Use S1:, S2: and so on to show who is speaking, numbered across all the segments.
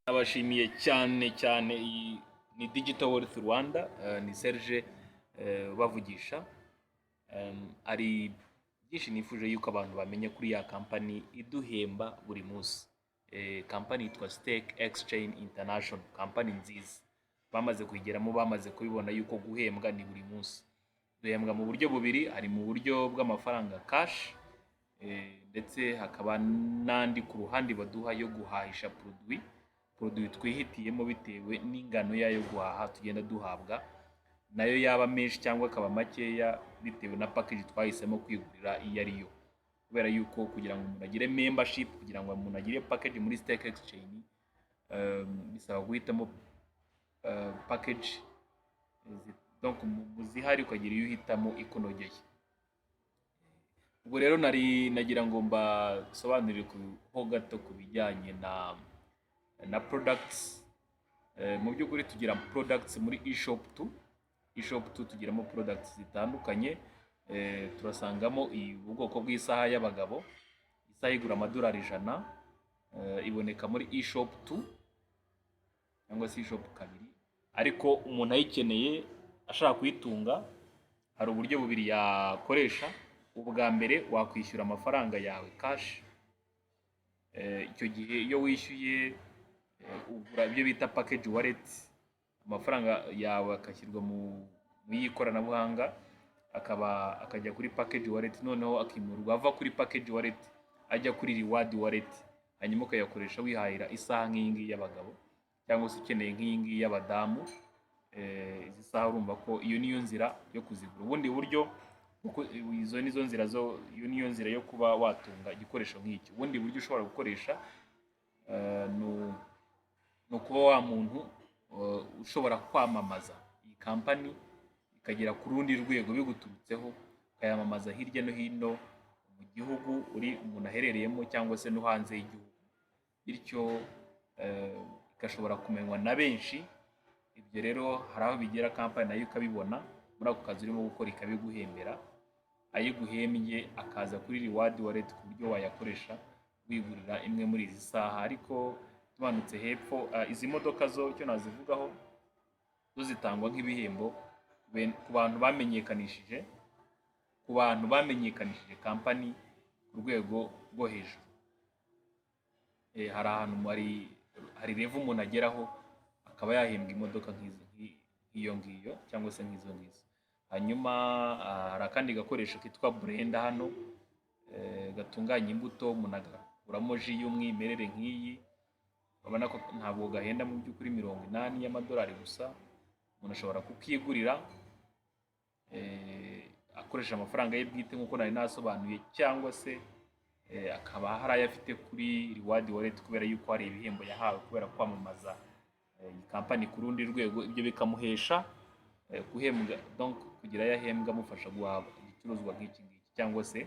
S1: Abashimiye cyane cyane. Iyi ni Digital Wealth Rwanda, ni Serge bavugisha. Ari byinshi nifuje yuko abantu bamenya kuri ya kampani iduhemba buri munsi. Kampani yitwa Stake Exchange International, kampani nziza. Bamaze kuyigeramo, bamaze kubibona yuko guhembwa ni buri munsi. Duhembwa mu buryo bubiri, hari mu buryo bw'amafaranga cash, ndetse hakaba n'andi ku ruhande baduha yo guhahisha produit twihitiyemo bitewe n'ingano yayo guhaha tugenda duhabwa, nayo yaba menshi cyangwa akaba makeya bitewe na package twahisemo kwigurira iyo ariyo. Kubera yuko kugira ngo umuntu agire membership, kugira ngo umuntu agire package muri Stake Exchange, bisaba guhitamo package donc muzihari ukagira iyo uhitamo ikunogeye. Ubwo rero nagira ngo mbasobanurire ho gato ku bijyanye na products. Mu by'ukuri tugira products muri eShop 2 tugiramo products zitandukanye. Turasangamo ubwoko bw'isaha y'abagabo. Isaha igura amadolari 100, iboneka muri eShop 2 cyangwa se eShop 2. Ariko umuntu ayikeneye ashaka kuyitunga, hari uburyo bubiri yakoresha. Ubwa mbere wakwishyura amafaranga yawe cash. Icyo gihe iyo wishyuye ugura ibyo bita package wallet, amafaranga yawe akashyirwa mu y'ikoranabuhanga, akajya kuri package wallet, noneho akimurwa ava kuri package wallet ajya kuri reward wallet, hanyuma ukayakoresha wihahira isaha nk'iyingiyi y'abagabo, cyangwa se ukeneye nk'iyingiyi y'abadamu. Izi saha urumva ko iyo niyo nzira yo kuzigura. Ubundi buryo iyo niyo nzira yo kuba watunga igikoresho nk'iki. Ubundi buryo ushobora gukoresha no kuba wa muntu ushobora kwamamaza iyi kampani ikagera ku rundi rwego biguturutseho, ukayamamaza hirya no hino mu gihugu umuntu aherereyemo cyangwa se no hanze y'igihugu, bityo igashobora kumenywa na benshi. Ibyo rero hari aho bigera kampani nayo ikabibona muri ako kazi urimo gukora, ikabiguhembera. Ayiguhembye akaza kuri reward wallet ku buryo wayakoresha wigurira imwe muri izi saha. Ariko tumanutse hepfo, izi modoka zo icyo nazivugaho, zo zitangwa nk'ibihembo ku bantu bamenyekanishije kampani ku rwego rwo hejuru. Hari ahantu hari level umuntu ageraho akaba yahembwa imodoka nk'iyo ngiyo cyangwa se nk'izo ngizo. Hanyuma hari akandi gakoresho kitwa blender hano, gatunganya imbuto, umuntu agakuramo ji y'umwimerere nk'iyi. Urabona ko ntabwo gahenda mu by'ukuri $80 y'amadolari gusa. Umuntu ashobora kukigurira akoresha amafaranga ye bwite nk'uko nari nasobanuye, cyangwa se akaba hari ayo afite kuri reward wallet kubera yuko hari ibihembo yahawe kubera kwamamaza iyi kampani ku rundi rwego. Ibyo bikamuhesha guhembwa, donc kugira yahembwa amufasha guhabwa igicuruzwa nk'iki ngiki cyangwa se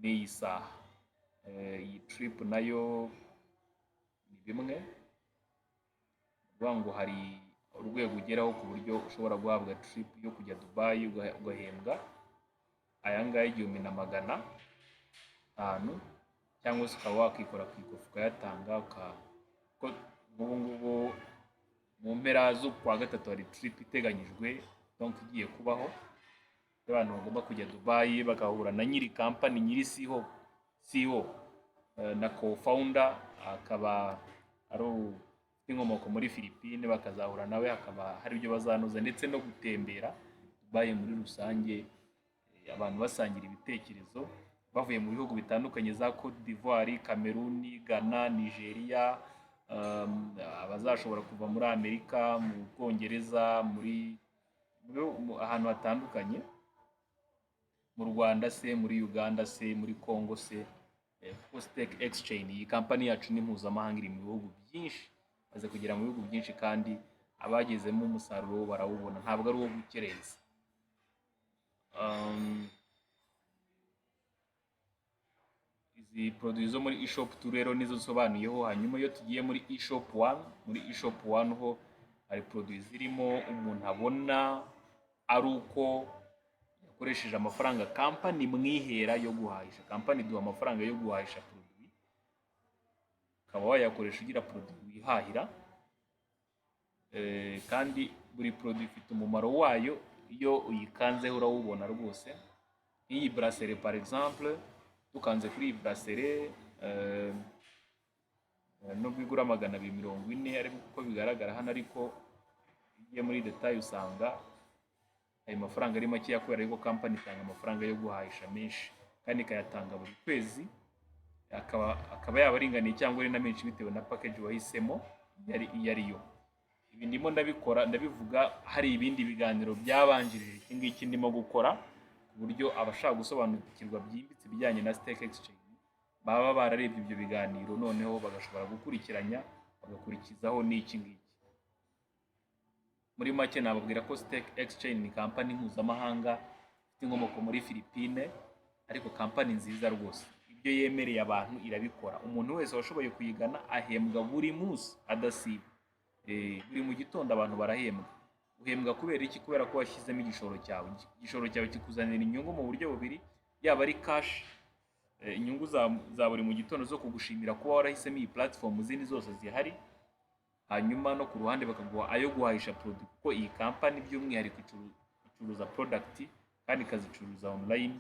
S1: n'iyi saha. Iyi trip nayo ni bimwe, ngo hari urwego ugeraho ku buryo ushobora guhabwa trip yo kujya Dubai ugahembwa aya ngaya 1,500, cyangwa se ukaba wakikora ku ikofi ukayatanga. Ubu ngubu mu mpera z'ukwa gatatu hari trip iteganyijwe, donc igiye kubaho, abantu bagomba kujya Dubai bagahura na nyiri kampani, nyiri CEO na co-founder, akaba ari inkomoko muri Philippines. Bakazahura nawe, hakaba hari ibyo bazanoza ndetse no gutembera Dubai muri rusange, abantu basangira ibitekerezo bavuye mu bihugu bitandukanye, za Cote d'Ivoire, Cameroon, Ghana, Nigeria, abazashobora kuva muri Amerika, mu Bwongereza, ahantu hatandukanye, mu Rwanda se, muri Uganda se, muri Congo se. Stake Exchange, iyi kampani yacu ni mpuzamahanga, iri mu bihugu byinshi, maze kugera mu bihugu byinshi, kandi abagezemo umusaruro barawubona, ntabwo ari uwo gukereza. Izi produits zo muri eShop 2 rero nizo nsobanuyeho. Hanyuma iyo tugiye muri eShop 1, ho hari produits zirimo umuntu abona ari uko yakoresheje amafaranga kampani mwihera yo guhahisha. Kampani duha amafaranga yo guhahisha produit, ukaba wayakoresha ugira produit wihahira. Kandi buri produit ifite umumaro wayo, iyo uyikanzeho urawubona rwose. Nk'iyi bracelet par exemple, dukanze kuri iyi bracelet nubwo igura 240 ariko uko bigaragara hano, ariko ugiye muri detail usanga ayo mafaranga ari make kubera yuko company itanga amafaranga yo guhahisha menshi kandi ikayatanga buri kwezi, akaba yaba aringaniye cyangwa ari na menshi bitewe na package wahisemo iyo ariyo. Ibi ndimo ndabivuga hari ibindi biganiro byabanjirije iki ngiki ndimo gukora, ku buryo abashaka gusobanukirwa byimbitse ibijyanye na Stake Exchange baba bararebye ibyo biganiro, noneho bagashobora gukurikiranya bagakurikizaho n'iki ngiki. Muri make nababwira ko Stake Exchange ni company mpuzamahanga ifite inkomoko muri Philippines, ariko company nziza rwose. Ibyo yemereye abantu irabikora. Umuntu wese washoboye kuyigana ahembwa buri munsi adasiba. Buri mu gitondo abantu barahembwa. Uhembwa kubera iki? Kubera ko washyizemo igishoro cyawe. Igishoro cyawe kikuzanira inyungu mu buryo bubiri, yaba ari cash, inyungu za buri mu gitondo zo kugushimira kuba warahisemo iyi platform zindi zose zihari, hanyuma no ku ruhande bakaguha ayo guhahisha product, kuko iyi company by'umwihariko icuruza product kandi ikazicuruza online.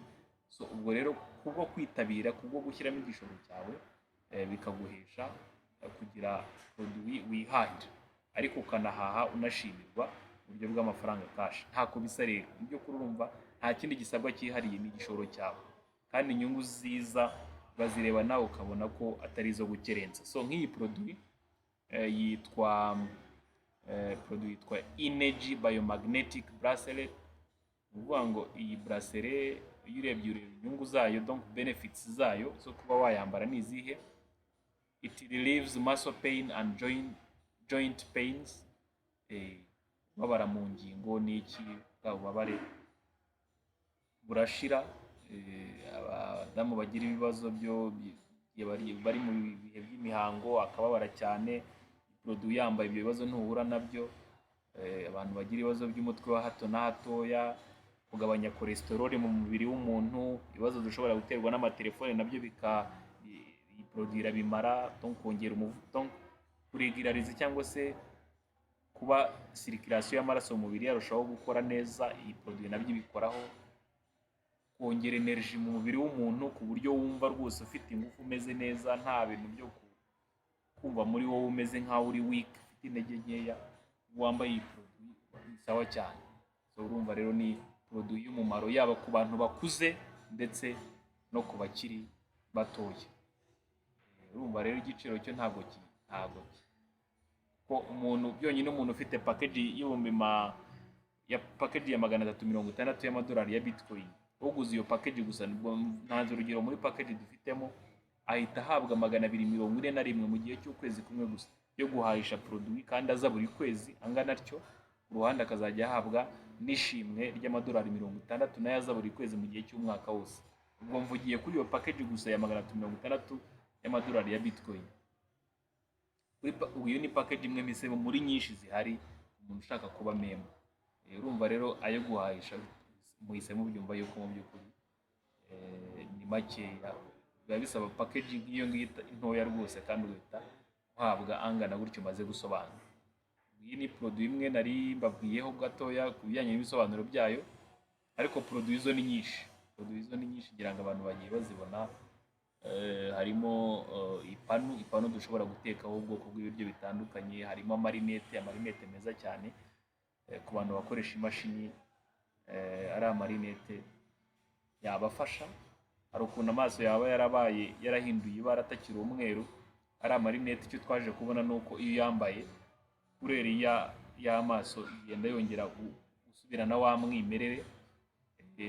S1: So ubwo rero kubwo kwitabira, kubwo gushyiramo igishoro cyawe, bikaguhesha kugira produit wihahira, ariko ukanahaha unashimirwa mu buryo bw'amafaranga cash. Ntako bisa rero, ibyo kurumva nta kindi gisabwa cyihariye n'igishoro cyawe, kandi inyungu ziza bazireba nawe ukabona ko atari izo gukerensa. So nk'iyi produit yitwa Energy Biomagnetic Bracelet. Uvuga ngo iyi bracelet iyo urebye inyungu zayo, donc benefits zayo zo kuba wayambara ni izihe? It relieves muscle pain and joint pains. Babara mu ngingo n'iki, ububabare burashira. Abadamu bagira ibibazo bari mu bihe by'imihango akababara cyane, produit yambaye ibyo bibazo ntuhura nabyo. Abantu bagira ibibazo by'umutwe wa hato na hatoya, kugabanya cholesterol mu mubiri w'umuntu, ibibazo dushobora guterwa n'amatelefone nabyo iyi produit irabimara, donc kongera umuvuduko, kuregulariza cyangwa se kuba circulation y'amaraso mu mubiri yarushaho gukora neza. Iyi produit nabyo ibikoraho, kongera energy mu mubiri w'umuntu ku buryo wumva rwose ufite ingufu, umeze neza, nta bintu byo kumva muri wowe umeze nkaho uri weak, ufite intege nkeya. Wambaye iyi produit ni sawa cyane. So urumva rero ni produit y'umumaro yaba ku bantu bakuze ndetse no ku bakiri batoya. Urumva rero igiciro cyo ntabwo ko umuntu byonyine, umuntu ufite package package ya $360 y'amadolari ya Bitcoin, uguze iyo package gusa, ntanze urugero muri package dufitemo, ahita ahabwa $241 mu gihe cy'ukwezi kumwe gusa yo guhahisha produit, kandi aza buri kwezi angana atyo. Ku ruhande akazajya ahabwa n'ishimwe $60 nayo aza buri kwezi mu gihe cy'umwaka wose. Ubwo mvugiye kuri iyo package gusa ya $360 y'amadolari ya Bitcoin. Uyu ni package imwe misemo muri nyinshi zihari umuntu ushaka kuba member. Urumva rero ayo guhahisha muhisemo byumva yuko mu by'ukuri ni makeya, biba bisaba package nk'iyo ngita ntoya rwose, kandi uhita uhabwa angana gutyo maze gusobanura. Iyi ni produit imwe nari mbabwiyeho gatoya ku bijyanye n'ibisobanuro byayo, ariko produit zo ni nyinshi, ngira ngo abantu bagiye bazibona. Harimo ipanu dushobora gutekaho ubwoko bw'ibiryo bitandukanye, harimo amarinete meza cyane ku bantu bakoresha imashini. Ari amarinete yabafasha. Hari ukuntu amaso yaba yarahinduye ibara atakiri umweru. Ari amarinete icyo twaje kubona nuko iyo yambaye kureri y'amaso igenda yongera gusubirana wa mwimerere,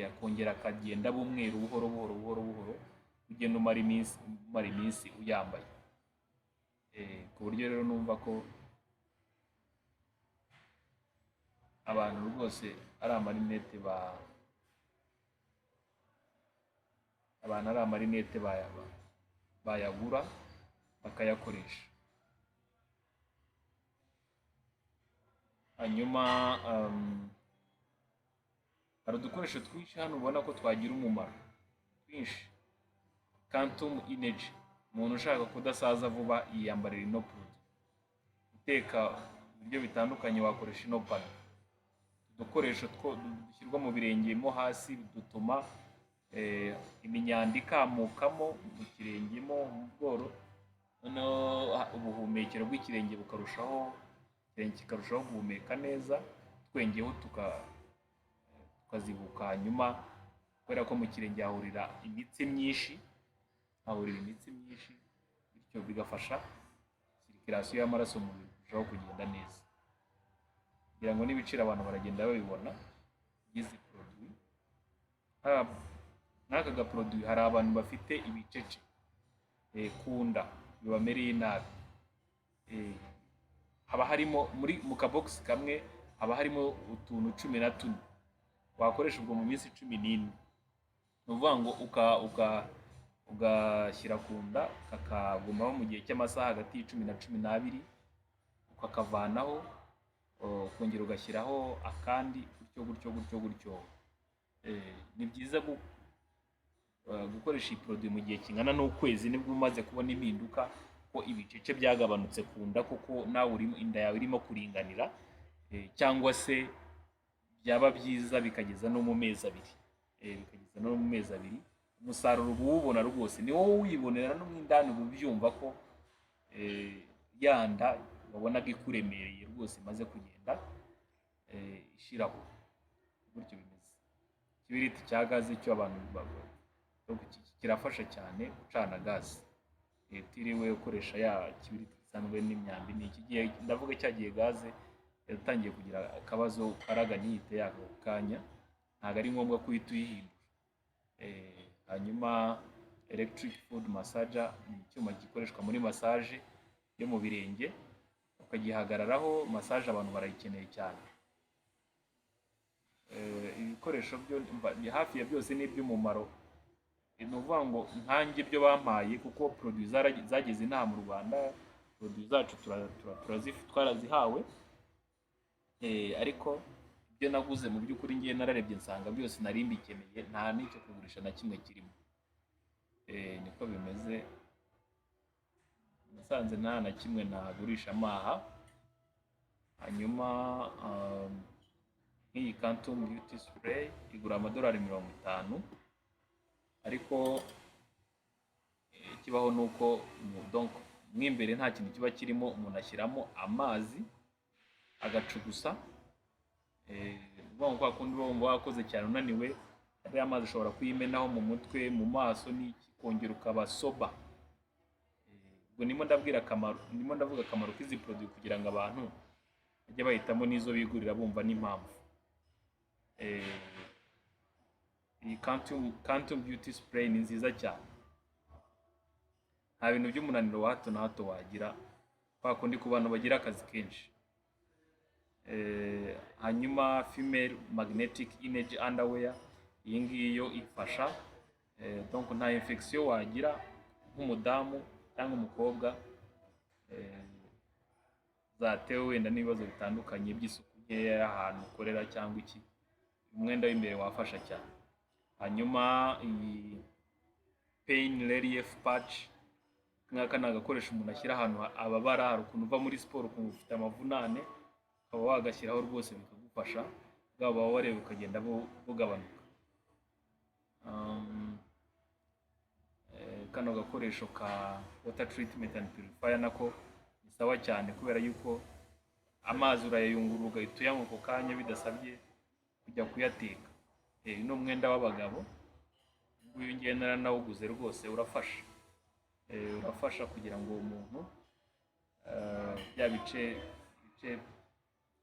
S1: akongera akagenda bumweru buhoro ugenda umara iminsi uyambaye. Ku buryo rero numva ko abantu rwose ari amarinete bayagura bakayakoresha. Hanyuma hari udukoresho twinshi hano ubona ko twagira umumaro twinshi. Quantum Energy umuntu ushaka kudasaza vuba yiyambarira ino produit. Guteka ibiryo bitandukanye wakoresha ino pano. Udukoresho dushyirwa mu birenge mo hasi dutuma iminyanda ikamukamo mu kirenge mo mu bworo, noneho ubuhumekero bw'ikirenge bukarushaho, ikirenge kikarushaho guhumeka neza, twengeho tukazibuka. Hanyuma kubera ko mu kirenge hahurira imitsi myinshi, bityo bigafasha sirikirasiyo y'amaraso mu mubiri kurushaho kugenda neza. Kugira ngo n'ibiciro abantu baragenda babibona by'izi produit. N'aka gaproduit hari abantu bafite ibicece ku nda bibamereye nabi. Haba harimo mu kabogisi kamwe haba harimo utuntu 14 wakoresha ubwo mu minsi 14. Ni ukuvuga ngo ugashyira ku nda kakagumaho mu gihe cy'amasaha hagati y'10 na 12, ukakavanaho ukongera ugashyiraho akandi gutyo. Ni byiza gukoresha iyi produit mu gihe kingana n'ukwezi, nibwo umaze kubona impinduka ko ibicece byagabanutse ku nda, kuko nawe inda yawe irimo kuringanira, cyangwa se byaba byiza bikageza no mu mezi abiri. Umusaruro uba uwubona rwose, ni wowe wibonera no mu indani uba ubyumva ko yanda wabonaga ikuremereye rwose imaze kugenda ishiraho. Gutyo bimeze. Ikibiriti cya gaze cyo abantu kirafasha cyane gucana gaze, utiriwe ukoresha ya kibiriti gisanzwe n'imyambi. Ni iki gihe ndavuga cyagiye gaze yatangiye kugira akabazo karaga ntihite yako kanya, ntabwo ari ngombwa kuhita uyihindura. Hanyuma electric foot massager ni icyuma gikoreshwa muri massage yo mu birenge, ukagihagararaho. Massage abantu barayikeneye cyane. Ibikoresho byo hafi ya byose ni iby'umumaro. Ni ukuvuga ngo nkanjye ibyo bampaye, kuko produit zageze inaha mu Rwanda, produit zacu twarazihawe, ariko ibyo naguze mu by'ukuri ngiye nararebye nsanga byose nari mbikeneye, nta n'icyo kugurisha na kimwe kirimo. Niko bimeze, nasanze nta na kimwe nagurisha amaha. Hanyuma nk'iyi Quantum Beauty Spray igura $50, ariko ikibaho nuko donc mwimbere nta kintu kiba kirimo. Umuntu ashyiramo amazi agacugusa, ubwo kundi wumva wakoze cyane unaniwe, ariya amazi ushobora kuyimenaho mu mutwe, mu maso, n'iki, kongera ukaba soba. Ubwo ndimo ndavuga akamaro k'izi produit kugira ngo abantu bajye bahitamo n'izo bigurira bumva n'impamvu. Iyi Quantum Beauty Spray ni nziza cyane, nta bintu by'umunaniro wa hato na hato wagira, kwa kundi ku bantu bagira akazi kenshi. Hanyuma female magnetic energy underwear, iyi ngiyo ifasha, donc nta infection wagira nk'umudamu cyangwa umukobwa zatewe wenda n'ibibazo bitandukanye by'isuku nkeya y'ahantu ukorera cyangwa iki. Umwenda w'imbere wafasha cyane. Hanyuma iyi pain relief patch, nk'aka ni agakoresho umuntu ashyira ahantu ababara, hari ukuntu uva muri siporo ukumva ufite amavunane, ukaba wagashyiraho rwose bikagufasha, bwa bubabare bukagenda bugabanuka. Kano gakoresho ka water treatment and purifier nako ni sawa cyane, kubera yuko amazi urayayungurura ugahita uyanywa ako kanya bidasabye kujya kuyateka. Uno mwenda w'abagabo nguyu ngiye narawuguze rwose, urafasha kugira ngo umuntu bya bice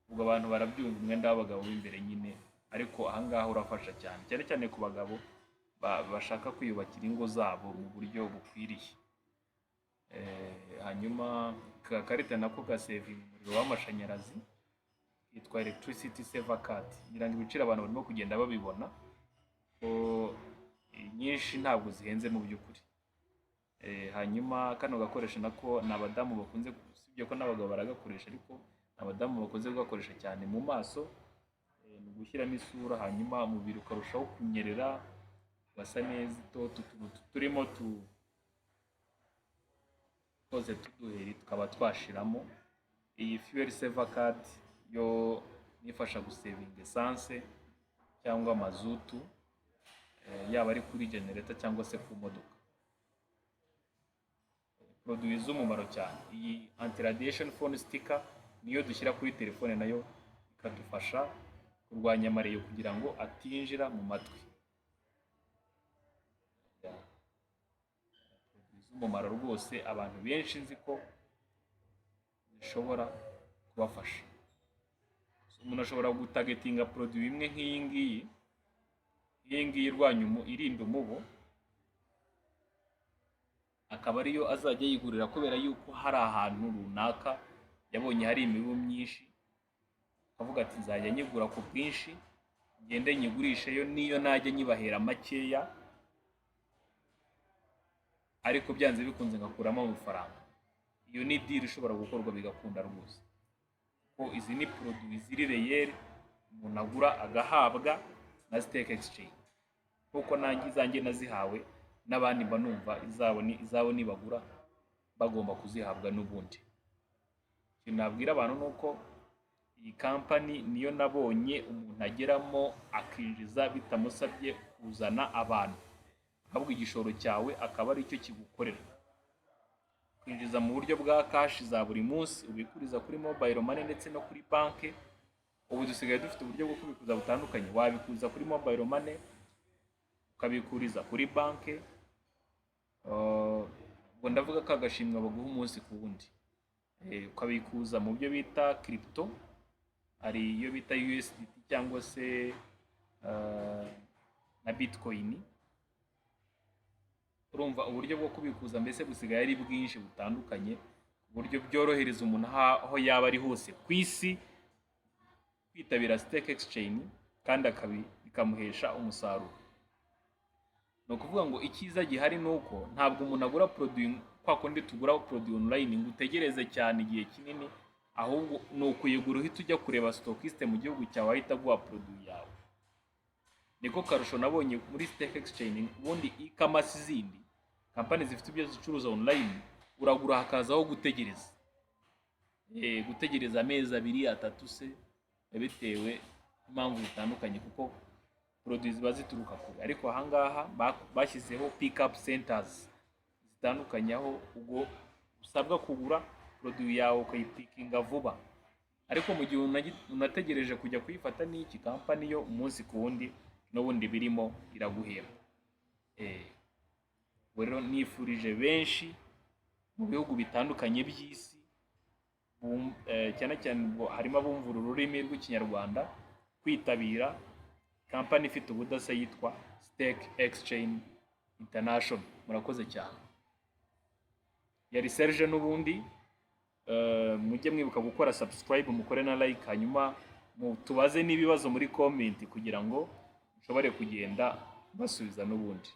S1: ubwo abantu barabyumva, umwenda w'abagabo w'imbere nyine, ariko ahangaha urafasha cyane cyane ku bagabo bashaka kwiyubakira ingo zabo mu buryo bukwiriye. Hanyuma karita nako gasevinga umuriro w'amashanyarazi, yitwa electricity saver card. ngira ngo ibiciro abantu barimo kugenda babibona ko nyinshi ntabwo zihenze mu by'ukuri. Hanyuma kano gakoresho nako ni abadamu bakunze, usibye ko n'abagabo baragakoresha, ariko abadamu bakunze kugakoresha cyane mu maso, ni gushyiramo isura, hanyuma umubiri ukarushaho kunyerera, ugasa neza, turimo twose tuduheri tukaba twashiramo. Iyi fuel saver card yo nifasha gusevinga essence cyangwa mazutu, yaba ari kuri generator cyangwa se ku modoka. Produit z'umumaro cyane. Iyi anti radiation phone sticker niyo dushyira kuri telefone, nayo ikadufasha kurwanya amareyo kugira ngo atinjira mu matwi. Produit z'umumaro rwose abantu benshi nzi ko zishobora kubafasha. Umuntu ashobora gutagetinga produit imwe nk'iyi ngiyi, irwanya irinda umubu, akaba ariyo azajya yigurira kubera yuko hari ahantu runaka yabonye hari imibu myinshi, akavuga ati nzajya nyigura ku bwinshi ngende nyigurisheyo, niyo najya nyibahera makeya ariko byanze bikunze ngakuramo amafaranga. Iyo ni deal ishobora gukorwa bigakunda rwose, ko izi ni produit ziri reyeri umuntu agura agahabwa na Stake Exchange, kuko nanjye izanjye nazihawe n'abandi mba numva izabo nibagura bagomba kuzihabwa n'ubundi. Ikintu nabwira abantu nuko iyi company niyo nabonye umuntu ageramo akinjiza bitamusabye kuzana abantu, ahubwo igishoro cyawe akaba ari cyo kigukorera. Kwinjiza mu buryo bwa cash za buri munsi, ubikuriza kuri mobile money ndetse no kuri banki. Ubu dusigaye dufite uburyo bwo kubikuza butandukanye, wabikuza kuri mobile money, ukabikuriza kuri banki. Ubwo ndavuga ko agashimwa baguha umunsi ku wundi. Ukabikuza mu byo bita crypto, ari iyo bita USDT cyangwa se na Bitcoin. Urumva uburyo bwo kubikuza mbese busigaye ari bwinshi butandukanye, uburyo byorohereza umuntu aho yaba ari hose ku isi kwitabira Stake Exchange kandi bikamuhesha umusaruro. No kuvuga ngo icyiza gihari nuko ntabwo umuntu agura produit kwa kundi tugura produit online ngo utegereze cyane igihe kinini, ahubwo nukuyigura uhita ujya kureba stockiste mu gihugu cyawe ahita guha produit yawe. Niko karusho nabonye muri Stake Exchange. Ubundi e-commerce zindi company zifite ibyo zicuruza online, uragura hakazaho gutegereza, gutegereza amezi 2-3 se, bitewe impamvu zitandukanye kuko produit ziba zituruka kure. Ariko ahangaha bashyizeho pick up centers zitandukanye, aho ubwo usabwa kugura produit yawe ukayipikinga vuba. Ariko mu gihe unategereje kujya kuyifata n'iki company yo umunsi ku wundi n'ubundi birimo iraguhemba. Rero nifurije benshi mu bihugu bitandukanye by'isi, cyane cyane harimo abumva ururimi rw'ikinyarwanda, kwitabira company ifite ubudasa yitwa Stake Exchange International. Murakoze cyane. Yari Serge n'ubundi, mujye mwibuka gukora subscribe, mukore na like, hanyuma tubaze n'ibibazo muri comment kugira ngo nshobore kugenda basubiza n'ubundi.